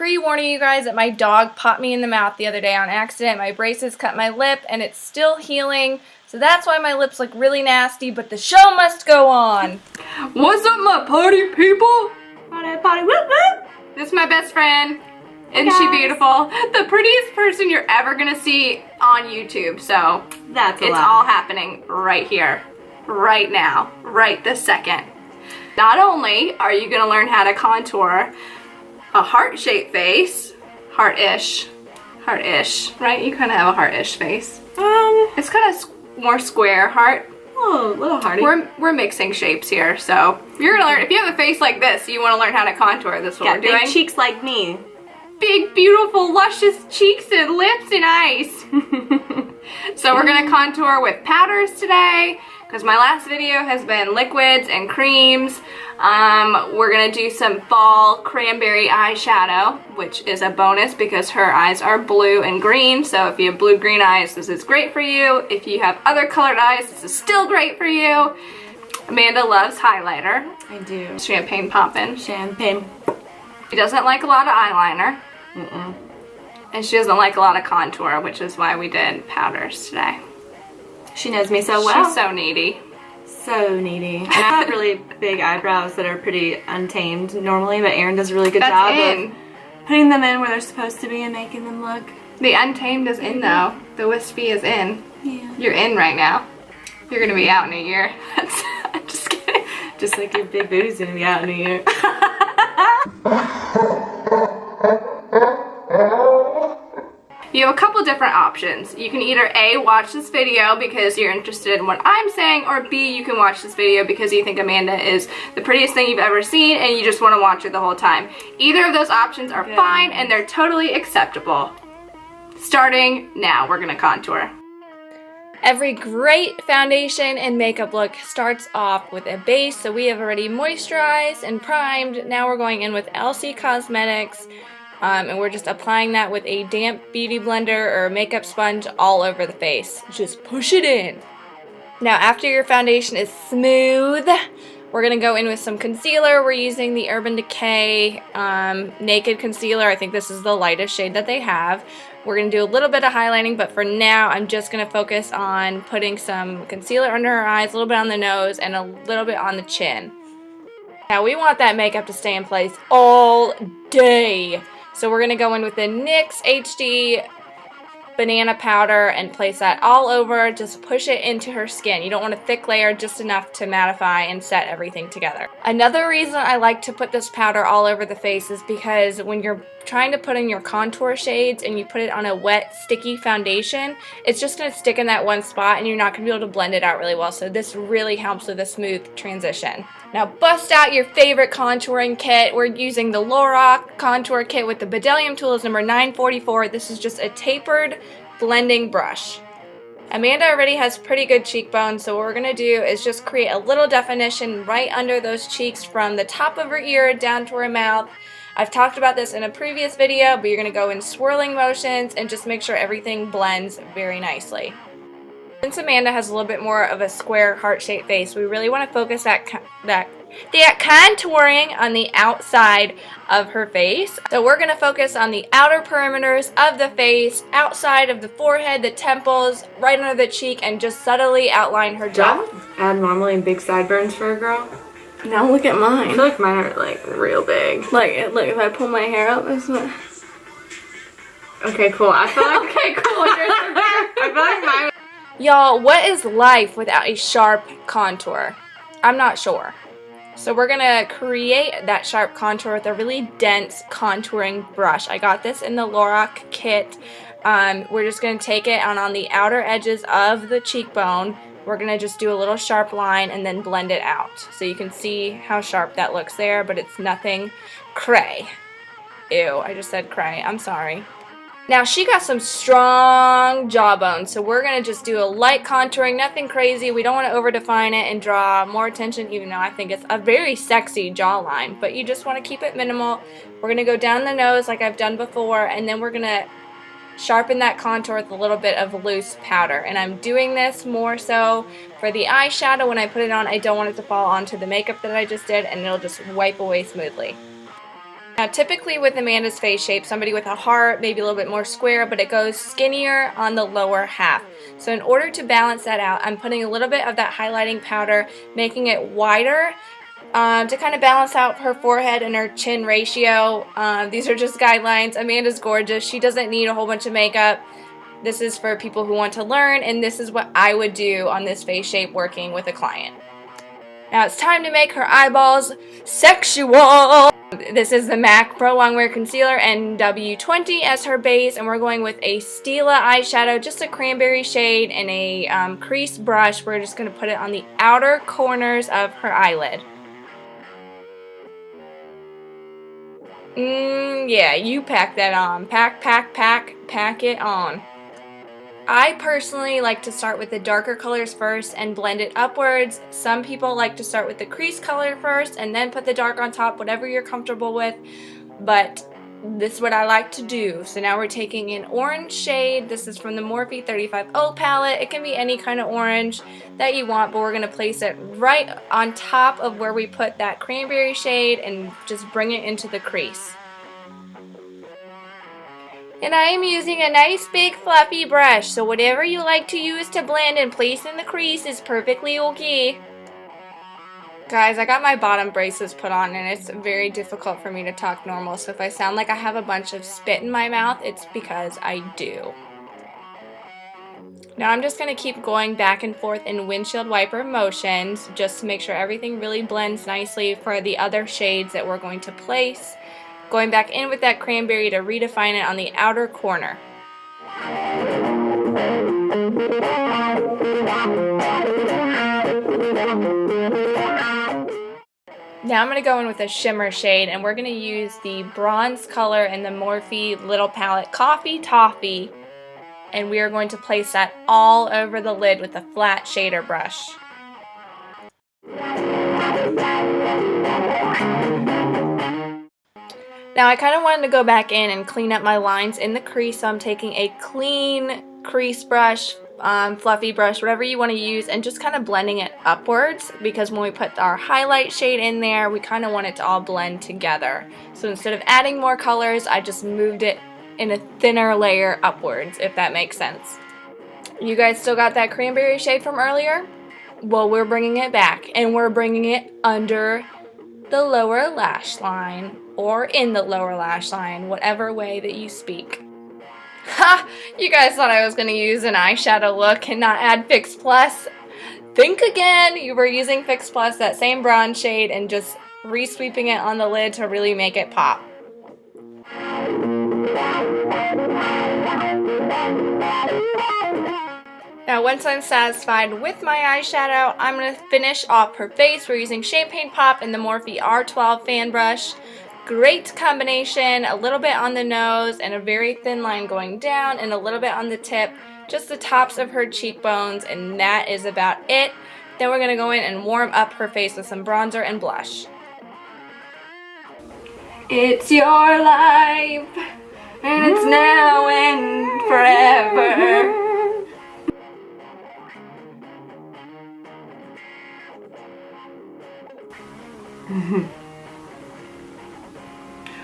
pre-warning you guys that my dog popped me in the mouth the other day on accident. My braces cut my lip and it's still healing. So that's why my lips look really nasty, but the show must go on. What's up, my party people? Party, whoop whoop. This is my best friend. Isn't she beautiful? The prettiest person you're ever gonna see on YouTube. So it's all happening right here, right now, right this second. Not only are you gonna learn how to contour a heart-shaped face, heart-ish, right? You kind of have a heart-ish face. It's kind of more square heart. Oh, a little hearty. We're mixing shapes here, so you're gonna learn. If you have a face like this, you want to learn how to contour. This is what we're doing. Big cheeks like me. Big, beautiful, luscious cheeks and lips and eyes. So we're gonna contour with powders today, because my last video has been liquids and creams. We're gonna do some fall cranberry eyeshadow, which is a bonus because her eyes are blue and green. So if you have blue-green eyes, this is great for you. If you have other colored eyes, this is still great for you. Amanda loves highlighter. I do. Champagne poppin'. Champagne. She doesn't like a lot of eyeliner. And she doesn't like a lot of contour, which is why we did powders today. She knows me so well. She's so needy. So needy. And I have really big eyebrows that are pretty untamed normally, but Erin does a really good job of putting them in where they're supposed to be and making them look. The untamed is in though. The wispy is in. Yeah. You're in right now. You're gonna be out in a year. I'm just kidding. Just like your big booty's gonna be out in a year. You have a couple different options. You can either A, watch this video because you're interested in what I'm saying, or B, you can watch this video because you think Amanda is the prettiest thing you've ever seen and you just want to watch her the whole time. Either of those options are fine and they're totally acceptable. Starting now, we're gonna contour. Every great foundation and makeup look starts off with a base, so we have already moisturized and primed. Now we're going in with LC Cosmetics. And we're just applying that with a damp beauty blender or makeup sponge all over the face. Just push it in. Now after your foundation is smooth, we're going to go in with some concealer. We're using the Urban Decay Naked Concealer. I think this is the lightest shade that they have. We're going to do a little bit of highlighting, but for now I'm just going to focus on putting some concealer under her eyes, a little bit on the nose, and a little bit on the chin. Now we want that makeup to stay in place all day. So we're going to go in with the NYX HD banana powder and place that all over. Just push it into her skin. You don't want a thick layer, just enough to mattify and set everything together. Another reason I like to put this powder all over the face is because when you're trying to put in your contour shades and you put it on a wet, sticky foundation, it's just going to stick in that one spot and you're not going to be able to blend it out really well. So this really helps with a smooth transition. Now bust out your favorite contouring kit. We're using the Lorac contour kit with the Bdellium tools number 944. This is just a tapered blending brush. Amanda already has pretty good cheekbones, so what we're going to do is just create a little definition right under those cheeks from the top of her ear down to her mouth. I've talked about this in a previous video, but you're going to go in swirling motions and just make sure everything blends very nicely. Since Amanda has a little bit more of a square heart-shaped face, we really want to focus that contouring on the outside of her face. So we're going to focus on the outer perimeters of the face, outside of the forehead, the temples, right under the cheek, and just subtly outline her jaw. Abnormally big sideburns for a girl. Now look at mine. I feel like mine are like real big. Like, look, if I pull my hair up, this one. Okay, cool. I feel like okay, cool. Yours are bigger. I feel like mine. Y'all, what is life without a sharp contour? I'm not sure. So we're gonna create that sharp contour with a really dense contouring brush. I got this in the Lorac kit. We're just gonna take it on the outer edges of the cheekbone. We're gonna just do a little sharp line and then blend it out. So you can see how sharp that looks there, but it's nothing cray. Ew, I just said cray. I'm sorry. Now she got some strong jawbone, so we're going to just do a light contouring, nothing crazy. We don't want to over define it and draw more attention, even though I think it's a very sexy jawline, but you just want to keep it minimal. We're going to go down the nose like I've done before, and then we're going to sharpen that contour with a little bit of loose powder. And I'm doing this more so for the eyeshadow. When I put it on, I don't want it to fall onto the makeup that I just did, and it'll just wipe away smoothly. Now typically with Amanda's face shape, somebody with a heart, maybe a little bit more square, but it goes skinnier on the lower half. So in order to balance that out, I'm putting a little bit of that highlighting powder, making it wider to kind of balance out her forehead and her chin ratio. These are just guidelines. Amanda's gorgeous. She doesn't need a whole bunch of makeup. This is for people who want to learn, and this is what I would do on this face shape working with a client. Now it's time to make her eyeballs sexual. This is the MAC Pro Longwear Concealer and W20 as her base, and we're going with a Stila Eyeshadow, just a cranberry shade, and a crease brush. We're just going to put it on the outer corners of her eyelid. Yeah, you pack that on. Pack it on. I personally like to start with the darker colors first and blend it upwards. Some people like to start with the crease color first and then put the dark on top, whatever you're comfortable with. But this is what I like to do. So now we're taking an orange shade. This is from the Morphe 35O palette. It can be any kind of orange that you want, but we're going to place it right on top of where we put that cranberry shade and just bring it into the crease. And I am using a nice big fluffy brush, so whatever you like to use to blend and place in the crease is perfectly okay. Guys, I got my bottom braces put on and it's very difficult for me to talk normal, so if I sound like I have a bunch of spit in my mouth, it's because I do. Now I'm just going to keep going back and forth in windshield wiper motions just to make sure everything really blends nicely for the other shades that we're going to place. Going back in with that cranberry to redefine it on the outer corner. Now I'm going to go in with a shimmer shade, and we're going to use the bronze color in the Morphe little palette, Coffee Toffee, and we are going to place that all over the lid with a flat shader brush. Now I kind of wanted to go back in and clean up my lines in the crease, so I'm taking a clean crease brush, fluffy brush, whatever you want to use, and just kind of blending it upwards, because when we put our highlight shade in there, we kind of want it to all blend together. So instead of adding more colors, I just moved it in a thinner layer upwards, if that makes sense. You guys still got that cranberry shade from earlier? Well, we're bringing it back, and we're bringing it under the lower lash line, or in the lower lash line, whatever way that you speak. Ha! You guys thought I was going to use an eyeshadow look and not add Fix Plus? Think again! You were using Fix Plus, that same bronze shade, and just re-sweeping it on the lid to really make it pop. Now once I'm satisfied with my eyeshadow, I'm going to finish off her face. We're using Champagne Pop and the Morphe R12 fan brush. Great combination, a little bit on the nose and a very thin line going down and a little bit on the tip, just the tops of her cheekbones, and that is about it. Then we're going to go in and warm up her face with some bronzer and blush. It's your life, and it's now and forever.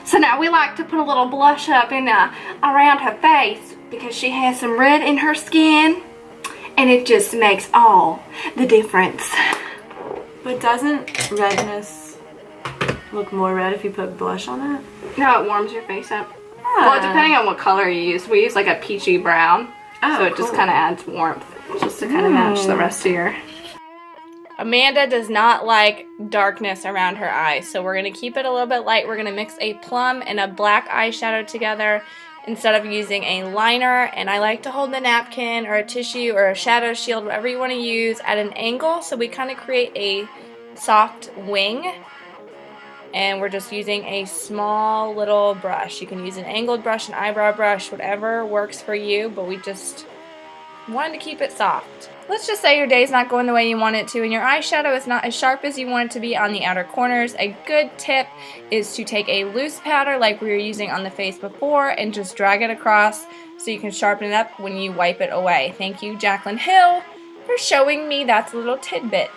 So now we like to put a little blush up in around her face because she has some red in her skin, and it just makes all the difference. But doesn't redness look more red if you put blush on it? No, it warms your face up. Well, depending on what color you use. We use like a peachy brown, so it just kind of adds warmth, just to kind of match the rest of your... Amanda does not like darkness around her eyes, so we're going to keep it a little bit light. We're going to mix a plum and a black eyeshadow together instead of using a liner, and I like to hold the napkin or a tissue or a shadow shield, whatever you want to use, at an angle, so we kind of create a soft wing, and we're just using a small little brush. You can use an angled brush, an eyebrow brush, whatever works for you, but we just wanted to keep it soft. Let's just say your day's not going the way you want it to and your eyeshadow is not as sharp as you want it to be on the outer corners. A good tip is to take a loose powder like we were using on the face before and just drag it across so you can sharpen it up when you wipe it away. Thank you, Jaclyn Hill, for showing me that little tidbit.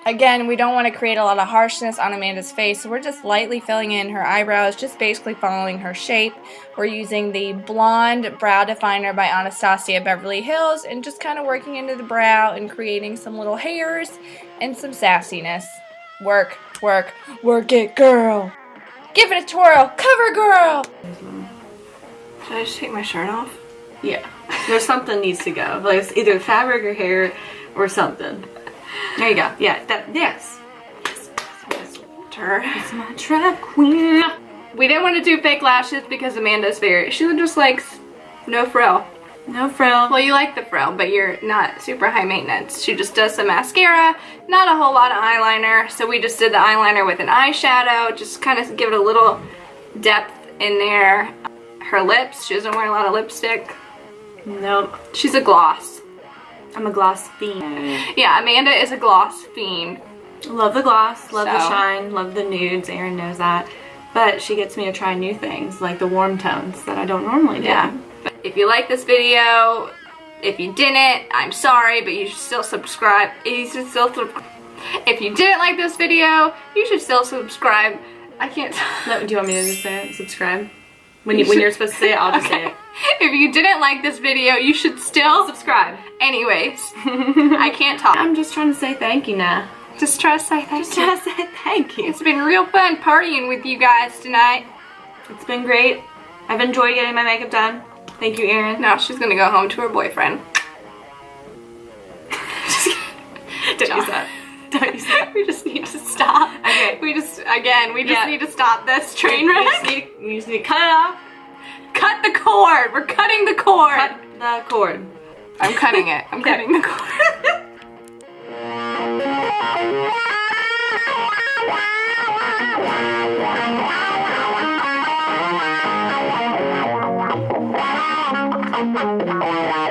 Again, we don't want to create a lot of harshness on Amanda's face, so we're just lightly filling in her eyebrows, just basically following her shape. We're using the Blonde Brow Definer by Anastasia Beverly Hills and just kind of working into the brow and creating some little hairs and some sassiness. Work, work, work it, girl. Give it a twirl. Cover, girl. Should I just take my shirt off? Yeah. There's something needs to go. Like it's either fabric or hair or something. There you go. Yeah. Yes. It's my drag queen. We didn't want to do fake lashes because Amanda's she just likes no frill. No frill. Well, you like the frill, but you're not super high maintenance. She just does some mascara, not a whole lot of eyeliner. So we just did the eyeliner with an eyeshadow, just kind of give it a little depth in there. Her lips, she doesn't wear a lot of lipstick. Nope. She's a gloss. I'm a gloss fiend. Yeah, Amanda is a gloss fiend. Love the gloss, love the So. shine, love the nudes. Erin knows that. But she gets me to try new things, like the warm tones that I don't normally do. Yeah. If you like this video, if you didn't, I'm sorry, but you should still subscribe. If you didn't like this video, you should still subscribe. I can't. No, do you want me to just say it? Subscribe? When you're supposed to say it, I'll just say it. If you didn't like this video, you should still Subscribe. Anyways, I can't talk. I'm just trying to say thank you now. Just try to say thank Just you. trying to say thank you. It's been real fun partying with you guys tonight. It's been great. I've enjoyed getting my makeup done. Thank you, Erin. Now she's gonna go home to her boyfriend. Don't use that. Don't use that. We just need to stop. Okay. We just need to stop this train You wreck. just need to cut it off. Cut the cord. We're cutting the cord. Cut the cord. I'm cutting it. I'm cutting the cord. Wow.